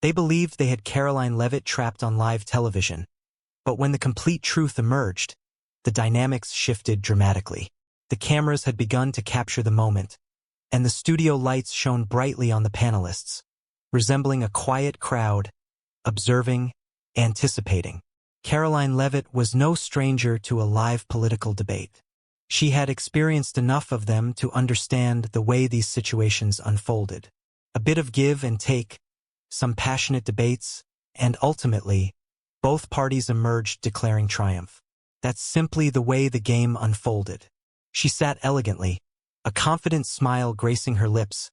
They believed they had Karoline Leavitt trapped on live television. But when the complete truth emerged, the dynamics shifted dramatically. The cameras had begun to capture the moment, and the studio lights shone brightly on the panelists, resembling a quiet crowd, observing, anticipating. Karoline Leavitt was no stranger to a live political debate. She had experienced enough of them to understand the way these situations unfolded. A bit of give and take, some passionate debates, and ultimately, both parties emerged declaring triumph. That's simply the way the game unfolded. She sat elegantly, a confident smile gracing her lips,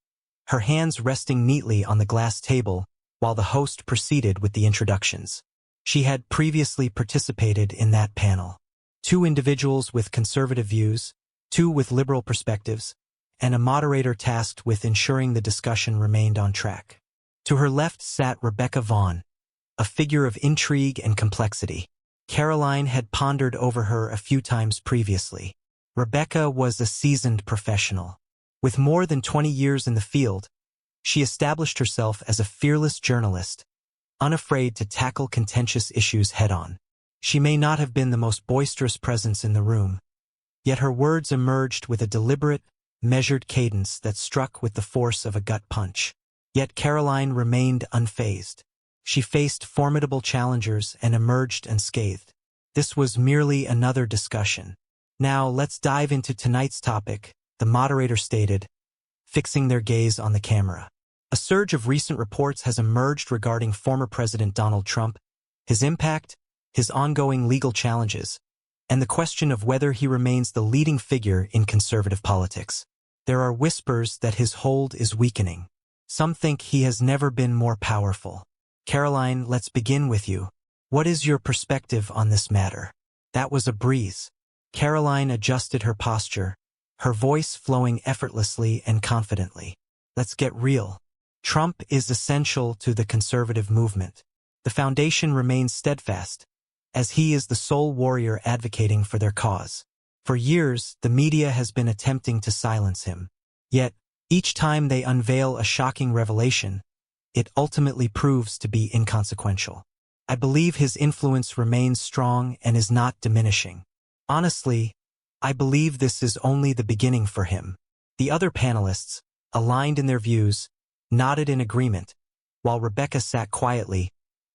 her hands resting neatly on the glass table while the host proceeded with the introductions. She had previously participated in that panel. 2 individuals with conservative views, 2 with liberal perspectives, and a moderator tasked with ensuring the discussion remained on track. To her left sat Rebecca Vaughn, a figure of intrigue and complexity. Karoline had pondered over her a few times previously. Rebecca was a seasoned professional. With more than 20 years in the field, she established herself as a fearless journalist, unafraid to tackle contentious issues head-on. She may not have been the most boisterous presence in the room, yet her words emerged with a deliberate, measured cadence that struck with the force of a gut punch. Yet Karoline remained unfazed. She faced formidable challengers and emerged unscathed. This was merely another discussion. Now let's dive into tonight's topic, the moderator stated, fixing their gaze on the camera. A surge of recent reports has emerged regarding former President Donald Trump, his impact, his ongoing legal challenges, and the question of whether he remains the leading figure in conservative politics. There are whispers that his hold is weakening. Some think he has never been more powerful. Karoline, let's begin with you. What is your perspective on this matter? That was a breeze. Karoline adjusted her posture, her voice flowing effortlessly and confidently. Let's get real. Trump is essential to the conservative movement. The foundation remains steadfast, as he is the sole warrior advocating for their cause. For years, the media has been attempting to silence him. Yet, each time they unveil a shocking revelation, it ultimately proves to be inconsequential. I believe his influence remains strong and is not diminishing. Honestly, I believe this is only the beginning for him. The other panelists, aligned in their views, nodded in agreement, while Rebecca sat quietly,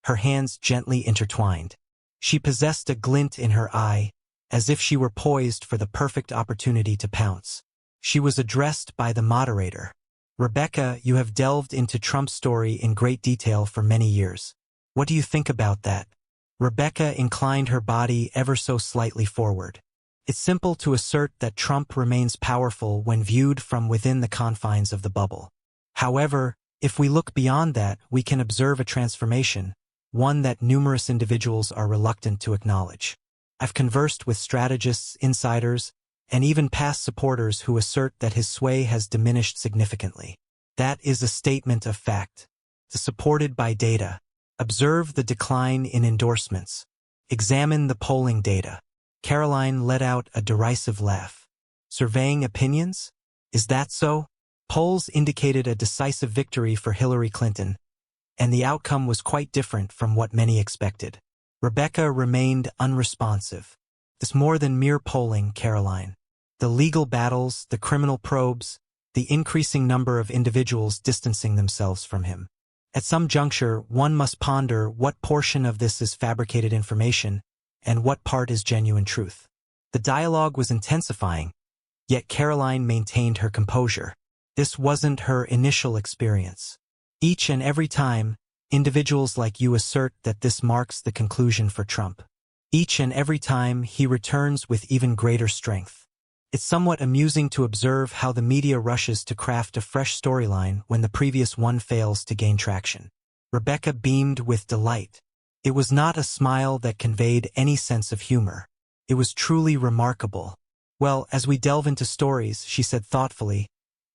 her hands gently intertwined. She possessed a glint in her eye, as if she were poised for the perfect opportunity to pounce. She was addressed by the moderator. Rebecca, you have delved into Trump's story in great detail for many years. What do you think about that? Rebecca inclined her body ever so slightly forward. It's simple to assert that Trump remains powerful when viewed from within the confines of the bubble. However, if we look beyond that, we can observe a transformation, one that numerous individuals are reluctant to acknowledge. I've conversed with strategists, insiders, and even past supporters who assert that his sway has diminished significantly. That is a statement of fact, supported by data. Observe the decline in endorsements. Examine the polling data. Karoline let out a derisive laugh. Surveying opinions? Is that so? Polls indicated a decisive victory for Hillary Clinton, and the outcome was quite different from what many expected. Rebecca remained unresponsive. It's more than mere polling, Karoline. The legal battles, the criminal probes, the increasing number of individuals distancing themselves from him. At some juncture, one must ponder what portion of this is fabricated information and what part is genuine truth. The dialogue was intensifying, yet Karoline maintained her composure. This wasn't her initial experience. Each and every time, individuals like you assert that this marks the conclusion for Trump. Each and every time, he returns with even greater strength. It's somewhat amusing to observe how the media rushes to craft a fresh storyline when the previous one fails to gain traction. Rebecca beamed with delight. It was not a smile that conveyed any sense of humor. It was truly remarkable. Well, as we delve into stories, she said thoughtfully,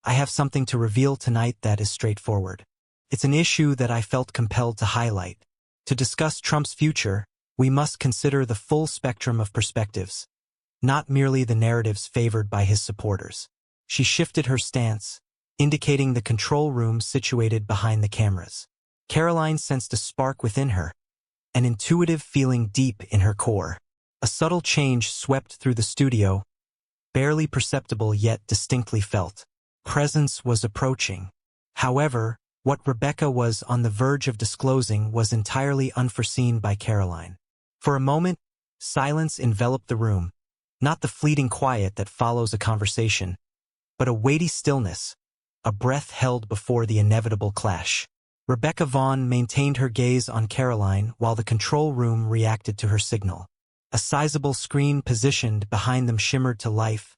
I have something to reveal tonight that is straightforward. It's an issue that I felt compelled to highlight. To discuss Trump's future, we must consider the full spectrum of perspectives, not merely the narratives favored by his supporters. She shifted her stance, indicating the control room situated behind the cameras. Karoline sensed a spark within her, an intuitive feeling deep in her core. A subtle change swept through the studio, barely perceptible yet distinctly felt. Presence was approaching. However, what Rebecca was on the verge of disclosing was entirely unforeseen by Karoline. For a moment, silence enveloped the room, not the fleeting quiet that follows a conversation, but a weighty stillness, a breath held before the inevitable clash. Rebecca Vaughn maintained her gaze on Karoline while the control room reacted to her signal. A sizable screen positioned behind them shimmered to life,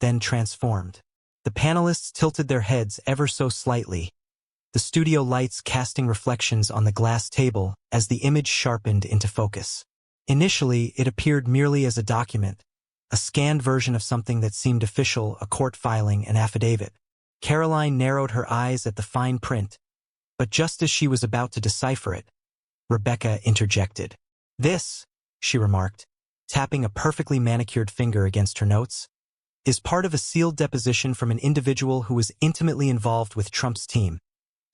then transformed. The panelists tilted their heads ever so slightly, the studio lights casting reflections on the glass table as the image sharpened into focus. Initially, it appeared merely as a document, a scanned version of something that seemed official, a court filing, an affidavit. Karoline narrowed her eyes at the fine print, but just as she was about to decipher it, Rebecca interjected. "This," she remarked, tapping a perfectly manicured finger against her notes, "is part of a sealed deposition from an individual who was intimately involved with Trump's team,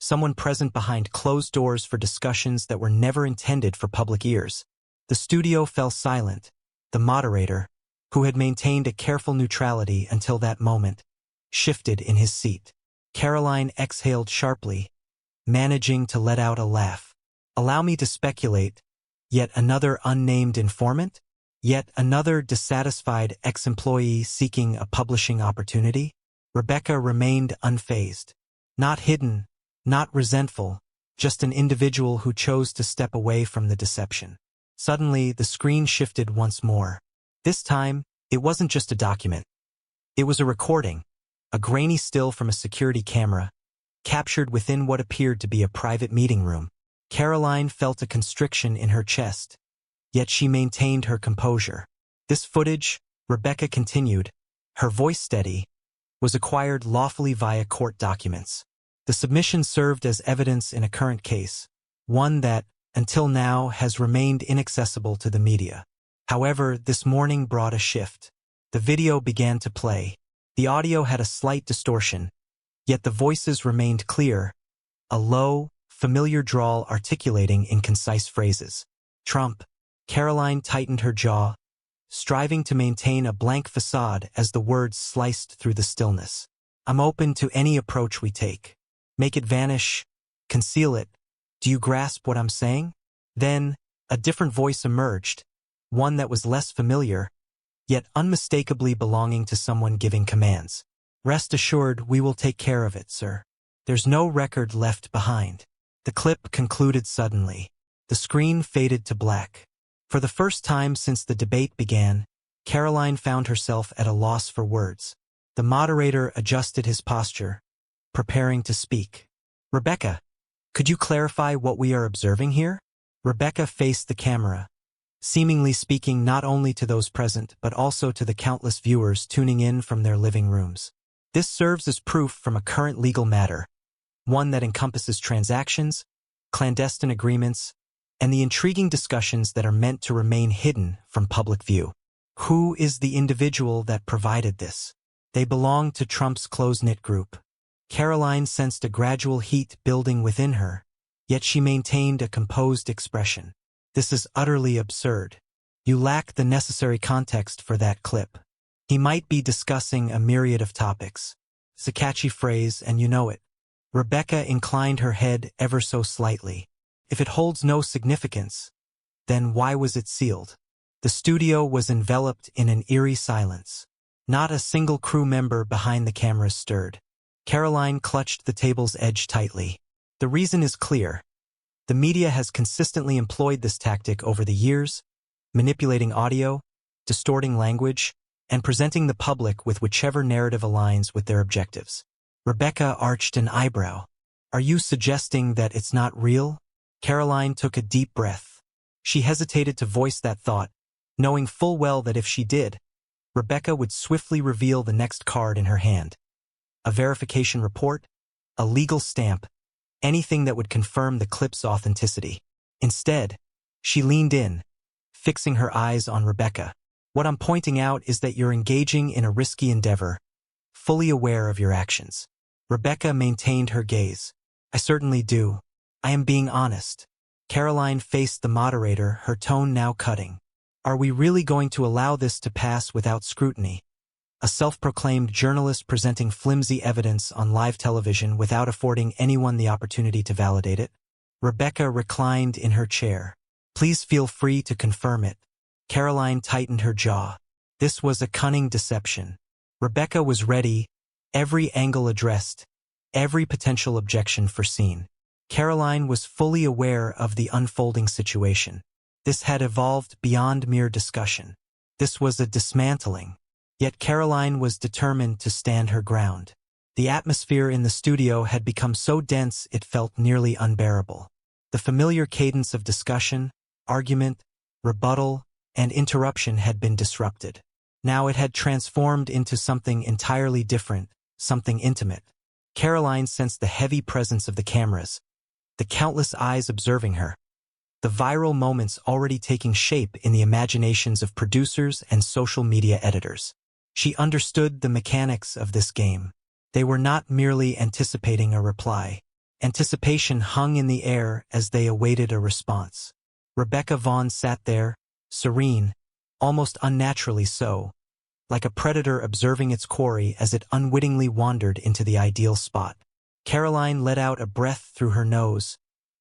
someone present behind closed doors for discussions that were never intended for public ears." The studio fell silent. The moderator, who had maintained a careful neutrality until that moment, shifted in his seat. Karoline exhaled sharply, managing to let out a laugh. "Allow me to speculate. Yet another unnamed informant? Yet another dissatisfied ex-employee seeking a publishing opportunity?" Rebecca remained unfazed. Not hidden, not resentful, just an individual who chose to step away from the deception. Suddenly, the screen shifted once more. This time, it wasn't just a document. It was a recording, a grainy still from a security camera, captured within what appeared to be a private meeting room. Karoline felt a constriction in her chest, yet she maintained her composure. This footage, Rebecca continued, her voice steady, was acquired lawfully via court documents. The submission served as evidence in a current case, one that, until now, has remained inaccessible to the media. However, this morning brought a shift. The video began to play. The audio had a slight distortion, yet the voices remained clear, a low, familiar drawl articulating in concise phrases. "Trump." Karoline tightened her jaw, striving to maintain a blank facade as the words sliced through the stillness. "I'm open to any approach we take. Make it vanish, conceal it. Do you grasp what I'm saying?" Then, a different voice emerged, one that was less familiar, yet unmistakably belonging to someone giving commands. "Rest assured, we will take care of it, sir. There's no record left behind." The clip concluded suddenly. The screen faded to black. For the first time since the debate began, Karoline found herself at a loss for words. The moderator adjusted his posture, preparing to speak. "Rebecca, could you clarify what we are observing here?" Rebecca faced the camera, seemingly speaking not only to those present but also to the countless viewers tuning in from their living rooms. "This serves as proof from a current legal matter, one that encompasses transactions, clandestine agreements, and the intriguing discussions that are meant to remain hidden from public view. Who is the individual that provided this?" "They belong to Trump's close-knit group." Karoline sensed a gradual heat building within her, yet she maintained a composed expression. "This is utterly absurd. You lack the necessary context for that clip. He might be discussing a myriad of topics. It's a catchy phrase, and you know it." Rebecca inclined her head ever so slightly. "If it holds no significance, then why was it sealed?" The studio was enveloped in an eerie silence. Not a single crew member behind the cameras stirred. Karoline clutched the table's edge tightly. The reason is clear. The media has consistently employed this tactic over the years, manipulating audio, distorting language, and presenting the public with whichever narrative aligns with their objectives. Rebecca arched an eyebrow. "Are you suggesting that it's not real?" Karoline took a deep breath. She hesitated to voice that thought, knowing full well that if she did, Rebecca would swiftly reveal the next card in her hand. A verification report, a legal stamp, anything that would confirm the clip's authenticity. Instead, she leaned in, fixing her eyes on Rebecca. "What I'm pointing out is that you're engaging in a risky endeavor, fully aware of your actions." Rebecca maintained her gaze. "I certainly do. I am being honest. Karoline faced the moderator, her tone now cutting. Are we really going to allow this to pass without scrutiny? A self-proclaimed journalist presenting flimsy evidence on live television without affording anyone the opportunity to validate it? Rebecca reclined in her chair. Please feel free to confirm it. Karoline tightened her jaw. This was a cunning deception. Rebecca was ready, every angle addressed, every potential objection foreseen. Karoline was fully aware of the unfolding situation. This had evolved beyond mere discussion. This was a dismantling. Yet Karoline was determined to stand her ground. The atmosphere in the studio had become so dense it felt nearly unbearable. The familiar cadence of discussion, argument, rebuttal, and interruption had been disrupted. Now it had transformed into something entirely different, something intimate. Karoline sensed the heavy presence of the cameras, the countless eyes observing her, the viral moments already taking shape in the imaginations of producers and social media editors. She understood the mechanics of this game. They were not merely anticipating a reply. Anticipation hung in the air as they awaited a response. Rebecca Vaughn sat there, serene, almost unnaturally so, like a predator observing its quarry as it unwittingly wandered into the ideal spot. Karoline let out a breath through her nose,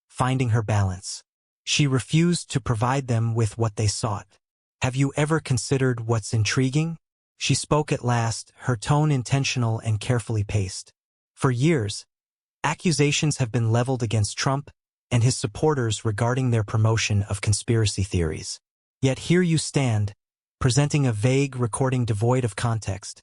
finding her balance. She refused to provide them with what they sought. Have you ever considered what's intriguing? She spoke at last, her tone intentional and carefully paced. For years, accusations have been leveled against Trump and his supporters regarding their promotion of conspiracy theories. Yet here you stand, presenting a vague recording devoid of context,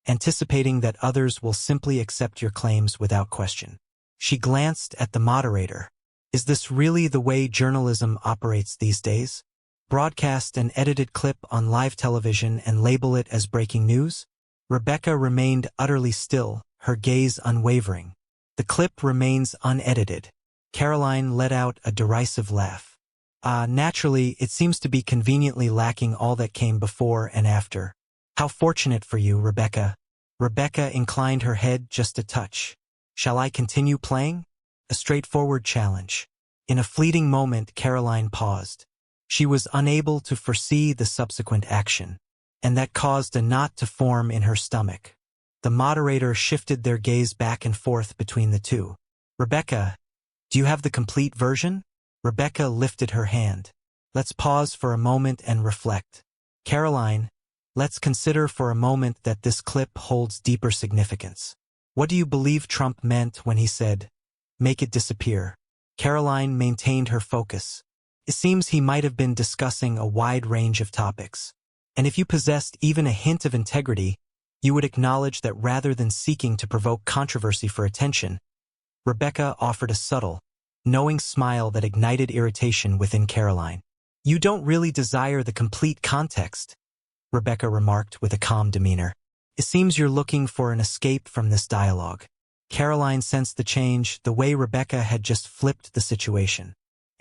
anticipating that others will simply accept your claims without question. She glanced at the moderator. Is this really the way journalism operates these days? Broadcast an edited clip on live television and label it as breaking news? Rebecca remained utterly still, her gaze unwavering. The clip remains unedited. Karoline let out a derisive laugh. Naturally, it seems to be conveniently lacking all that came before and after. How fortunate for you, Rebecca. Rebecca inclined her head just a touch. Shall I continue playing? A straightforward challenge. In a fleeting moment, Karoline paused. She was unable to foresee the subsequent action, and that caused a knot to form in her stomach. The moderator shifted their gaze back and forth between the two. Rebecca, do you have the complete version? Rebecca lifted her hand. Let's pause for a moment and reflect. Karoline, let's consider for a moment that this clip holds deeper significance. What do you believe Trump meant when he said, "Make it disappear"? Karoline maintained her focus. It seems he might have been discussing a wide range of topics. And if you possessed even a hint of integrity, you would acknowledge that rather than seeking to provoke controversy for attention, Rebecca offered a subtle, knowing smile that ignited irritation within Karoline. You don't really desire the complete context, Rebecca remarked with a calm demeanor. It seems you're looking for an escape from this dialogue. Karoline sensed the change, the way Rebecca had just flipped the situation.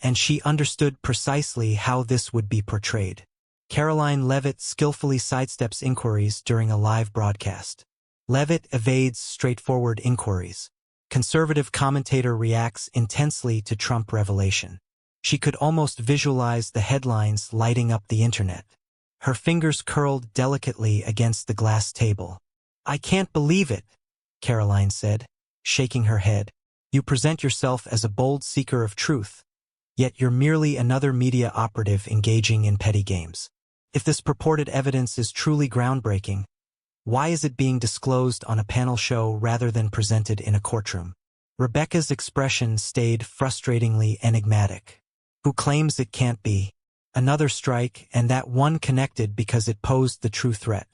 And she understood precisely how this would be portrayed. Karoline Leavitt skillfully sidesteps inquiries during a live broadcast. Leavitt evades straightforward inquiries. Conservative commentator reacts intensely to Trump revelation. She could almost visualize the headlines lighting up the internet. Her fingers curled delicately against the glass table. I can't believe it, Karoline said, shaking her head. You present yourself as a bold seeker of truth. Yet you're merely another media operative engaging in petty games. If this purported evidence is truly groundbreaking, why is it being disclosed on a panel show rather than presented in a courtroom? Rebecca's expression stayed frustratingly enigmatic. Who claims it can't be? Another strike, and that one connected because it posed the true threat.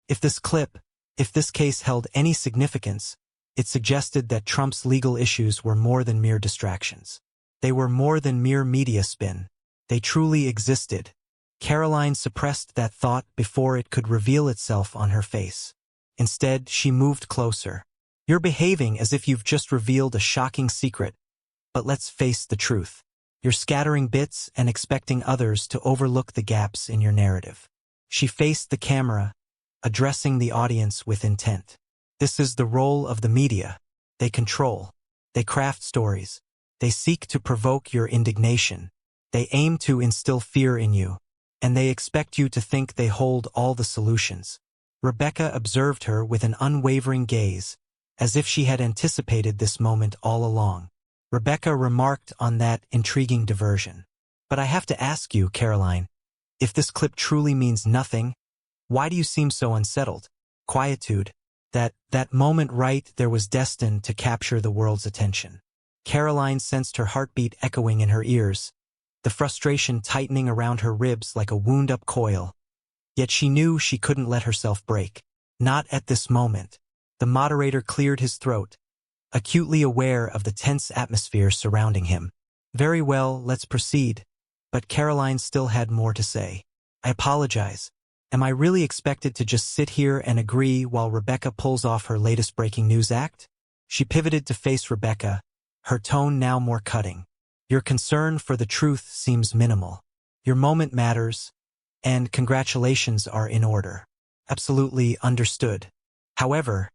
If this case held any significance, it suggested that Trump's legal issues were more than mere distractions. They were more than mere media spin. They truly existed. Karoline suppressed that thought before it could reveal itself on her face. Instead, she moved closer. You're behaving as if you've just revealed a shocking secret, but let's face the truth. You're scattering bits and expecting others to overlook the gaps in your narrative. She faced the camera, addressing the audience with intent. This is the role of the media. They control. They craft stories. They seek to provoke your indignation. They aim to instill fear in you, and they expect you to think they hold all the solutions. Rebecca observed her with an unwavering gaze, as if she had anticipated this moment all along. Rebecca remarked on that intriguing diversion. But I have to ask you, Karoline, if this clip truly means nothing, why do you seem so unsettled? Quietude. That moment right there was destined to capture the world's attention. Karoline sensed her heartbeat echoing in her ears, the frustration tightening around her ribs like a wound-up coil. Yet she knew she couldn't let herself break. Not at this moment. The moderator cleared his throat, acutely aware of the tense atmosphere surrounding him. Very well, let's proceed. But Karoline still had more to say. I apologize. Am I really expected to just sit here and agree while Rebecca pulls off her latest breaking news act? She pivoted to face Rebecca, her tone now more cutting. Your concern for the truth seems minimal. Your moment matters, and congratulations are in order. Absolutely understood. However,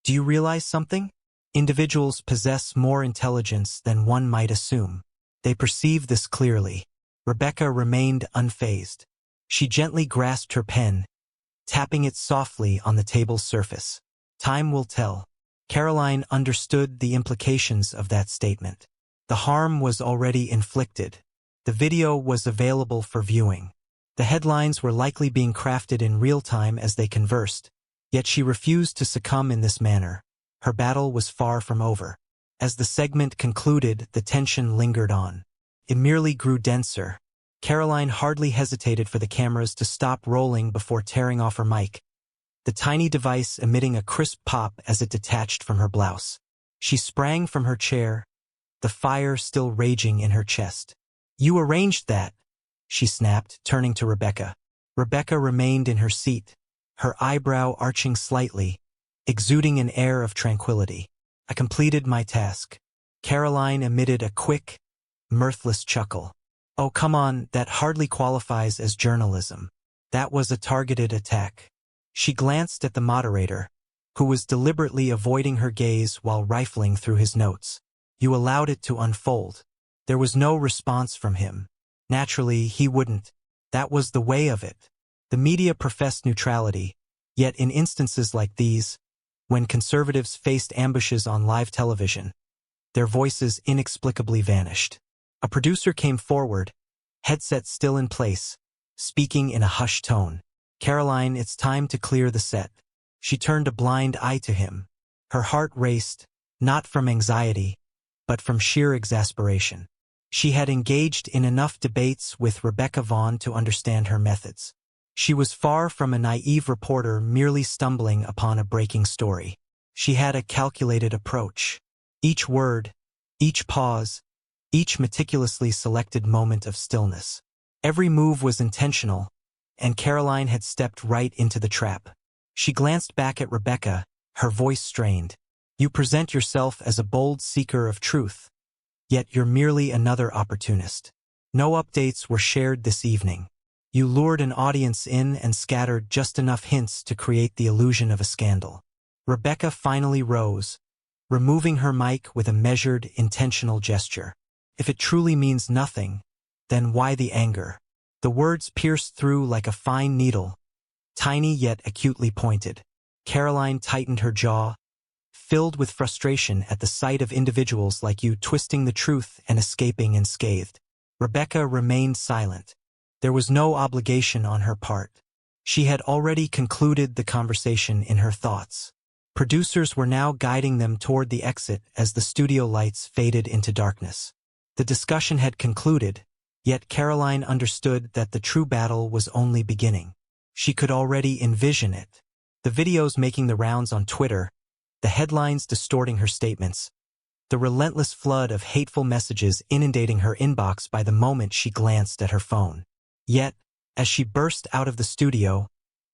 do you realize something? Individuals possess more intelligence than one might assume. They perceive this clearly. Rebecca remained unfazed. She gently grasped her pen, tapping it softly on the table's surface. Time will tell. Karoline understood the implications of that statement. The harm was already inflicted. The video was available for viewing. The headlines were likely being crafted in real time as they conversed, yet she refused to succumb in this manner. Her battle was far from over. As the segment concluded, the tension lingered on. It merely grew denser. Karoline hardly hesitated for the cameras to stop rolling before tearing off her mic, the tiny device emitting a crisp pop as it detached from her blouse. She sprang from her chair, the fire still raging in her chest. You arranged that, she snapped, turning to Rebecca. Rebecca remained in her seat, her eyebrow arching slightly, exuding an air of tranquility. I completed my task. Karoline emitted a quick, mirthless chuckle. Oh, come on, that hardly qualifies as journalism. That was a targeted attack. She glanced at the moderator, who was deliberately avoiding her gaze while rifling through his notes. You allowed it to unfold. There was no response from him. Naturally, he wouldn't. That was the way of it. The media professed neutrality, yet in instances like these, when conservatives faced ambushes on live television, their voices inexplicably vanished. A producer came forward, headset still in place, speaking in a hushed tone. Karoline, it's time to clear the set. She turned a blind eye to him. Her heart raced, not from anxiety, but from sheer exasperation. She had engaged in enough debates with Rebecca Vaughn to understand her methods. She was far from a naive reporter merely stumbling upon a breaking story. She had a calculated approach. Each word, each pause, each meticulously selected moment of stillness. Every move was intentional, and Karoline had stepped right into the trap. She glanced back at Rebecca, her voice strained. You present yourself as a bold seeker of truth, yet you're merely another opportunist. No updates were shared this evening. You lured an audience in and scattered just enough hints to create the illusion of a scandal. Rebecca finally rose, removing her mic with a measured, intentional gesture. If it truly means nothing, then why the anger? The words pierced through like a fine needle, tiny yet acutely pointed. Karoline tightened her jaw, filled with frustration at the sight of individuals like you twisting the truth and escaping unscathed. Rebecca remained silent. There was no obligation on her part. She had already concluded the conversation in her thoughts. Producers were now guiding them toward the exit as the studio lights faded into darkness. The discussion had concluded, yet Karoline understood that the true battle was only beginning. She could already envision it. The videos making the rounds on Twitter, the headlines distorting her statements, the relentless flood of hateful messages inundating her inbox by the moment she glanced at her phone. Yet, as she burst out of the studio,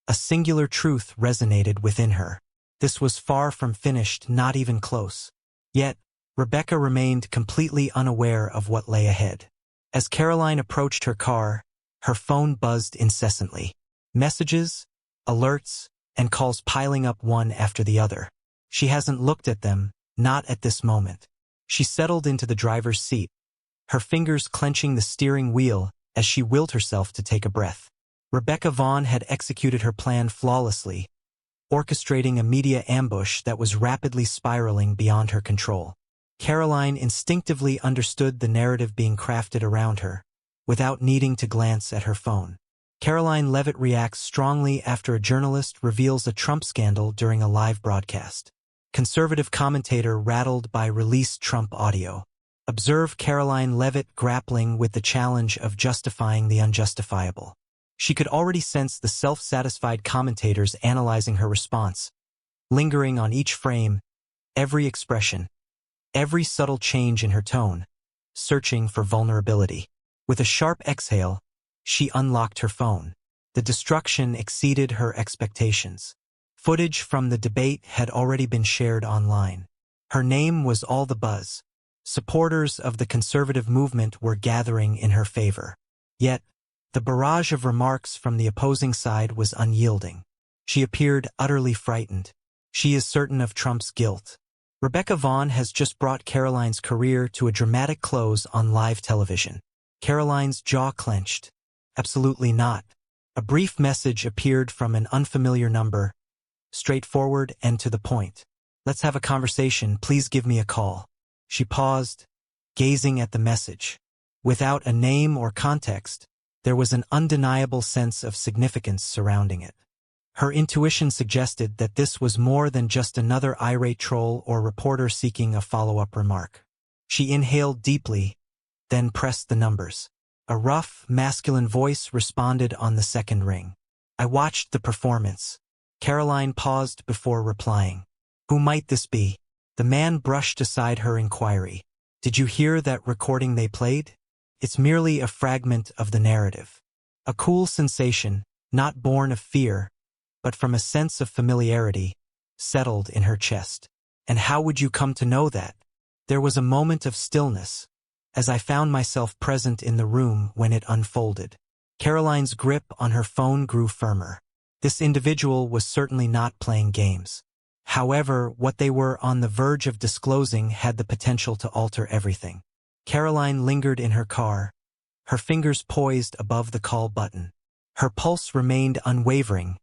a singular truth resonated within her. This was far from finished, not even close. Yet, Rebecca remained completely unaware of what lay ahead. As Karoline approached her car, her phone buzzed incessantly. Messages, alerts, and calls piling up one after the other. She hasn't looked at them, not at this moment. She settled into the driver's seat, her fingers clenching the steering wheel as she willed herself to take a breath. Rebecca Vaughn had executed her plan flawlessly, orchestrating a media ambush that was rapidly spiraling beyond her control. Karoline instinctively understood the narrative being crafted around her, without needing to glance at her phone. Karoline Leavitt reacts strongly after a journalist reveals a Trump scandal during a live broadcast. Conservative commentator rattled by released Trump audio. Observe Karoline Leavitt grappling with the challenge of justifying the unjustifiable. She could already sense the self-satisfied commentators analyzing her response, lingering on each frame, every expression, every subtle change in her tone, searching for vulnerability. With a sharp exhale, she unlocked her phone. The destruction exceeded her expectations. Footage from the debate had already been shared online. Her name was all the buzz. Supporters of the conservative movement were gathering in her favor. Yet, the barrage of remarks from the opposing side was unyielding. She appeared utterly frightened. She is certain of Trump's guilt. Rebecca Vaughn has just brought Karoline's career to a dramatic close on live television. Karoline's jaw clenched. Absolutely not. A brief message appeared from an unfamiliar number, straightforward and to the point. Let's have a conversation, please give me a call. She paused, gazing at the message. Without a name or context, there was an undeniable sense of significance surrounding it. Her intuition suggested that this was more than just another irate troll or reporter seeking a follow-up remark. She inhaled deeply, then pressed the numbers. A rough, masculine voice responded on the second ring. I watched the performance. Karoline paused before replying. Who might this be? The man brushed aside her inquiry. Did you hear that recording they played? It's merely a fragment of the narrative. A cool sensation, not born of fear, but from a sense of familiarity, settled in her chest. And how would you come to know that? There was a moment of stillness, as I found myself present in the room when it unfolded. Karoline's grip on her phone grew firmer. This individual was certainly not playing games. However, what they were on the verge of disclosing had the potential to alter everything. Karoline lingered in her car, her fingers poised above the call button. Her pulse remained unwavering,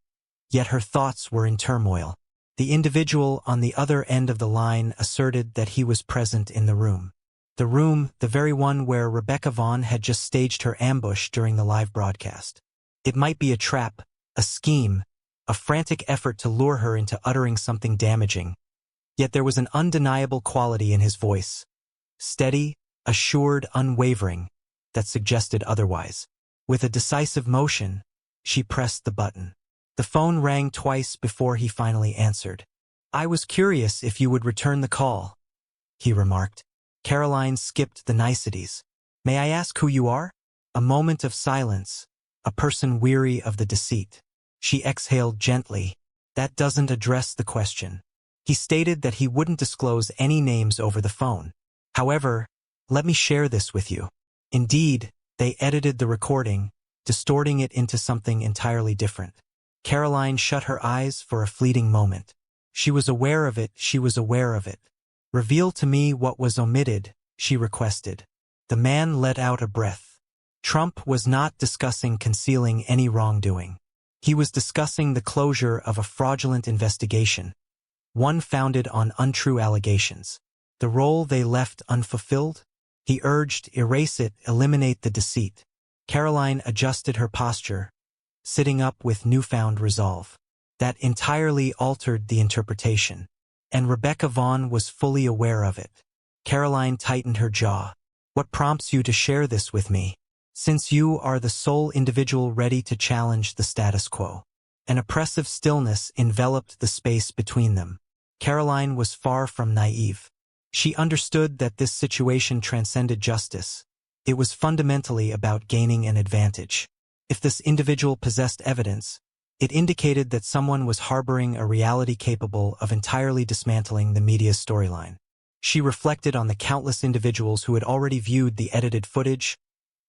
yet her thoughts were in turmoil. The individual on the other end of the line asserted that he was present in the room. The room, the very one where Rebecca Vaughn had just staged her ambush during the live broadcast. It might be a trap, a scheme, a frantic effort to lure her into uttering something damaging. Yet there was an undeniable quality in his voice. Steady, assured, unwavering, that suggested otherwise. With a decisive motion, she pressed the button. The phone rang twice before he finally answered. I was curious if you would return the call, he remarked. Karoline skipped the niceties. May I ask who you are? A moment of silence, a person weary of the deceit. She exhaled gently. That doesn't address the question. He stated that he wouldn't disclose any names over the phone. However, let me share this with you. Indeed, they edited the recording, distorting it into something entirely different. Karoline shut her eyes for a fleeting moment. She was aware of it, she was aware of it. Reveal to me what was omitted, she requested. The man let out a breath. Trump was not discussing concealing any wrongdoing. He was discussing the closure of a fraudulent investigation, one founded on untrue allegations. The role they left unfulfilled? He urged, erase it, eliminate the deceit. Karoline adjusted her posture, sitting up with newfound resolve. That entirely altered the interpretation, and Rebecca Vaughn was fully aware of it. Karoline tightened her jaw. What prompts you to share this with me? Since you are the sole individual ready to challenge the status quo. An oppressive stillness enveloped the space between them. Karoline was far from naive. She understood that this situation transcended justice. It was fundamentally about gaining an advantage. If this individual possessed evidence, it indicated that someone was harboring a reality capable of entirely dismantling the media's storyline. She reflected on the countless individuals who had already viewed the edited footage,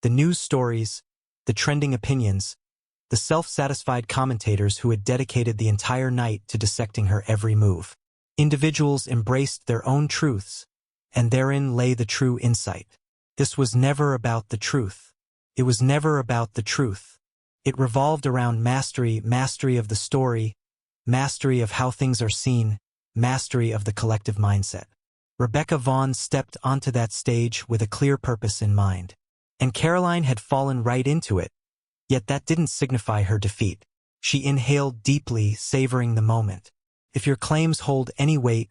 the news stories, the trending opinions, the self-satisfied commentators who had dedicated the entire night to dissecting her every move. Individuals embraced their own truths, and therein lay the true insight. This was never about the truth. It was never about the truth. It revolved around mastery, mastery of the story, mastery of how things are seen, mastery of the collective mindset. Rebecca Vaughn stepped onto that stage with a clear purpose in mind. And Karoline had fallen right into it, yet that didn't signify her defeat. She inhaled deeply, savoring the moment. If your claims hold any weight,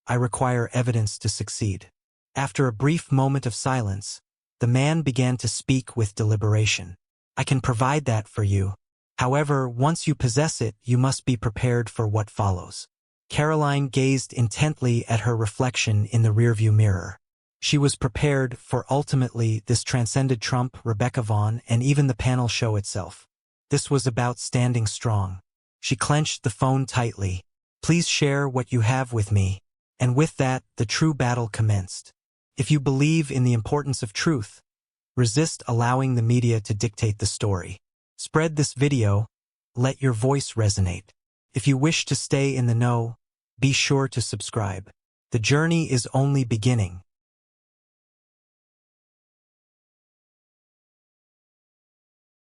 I require evidence to succeed. After a brief moment of silence, the man began to speak with deliberation. I can provide that for you. However, once you possess it, you must be prepared for what follows. Karoline gazed intently at her reflection in the rearview mirror. She was prepared, for ultimately this transcended Trump, Rebecca Vaughn, and even the panel show itself. This was about standing strong. She clenched the phone tightly. Please share what you have with me. And with that, the true battle commenced. If you believe in the importance of truth, resist allowing the media to dictate the story. Spread this video. Let your voice resonate. If you wish to stay in the know, be sure to subscribe. The journey is only beginning.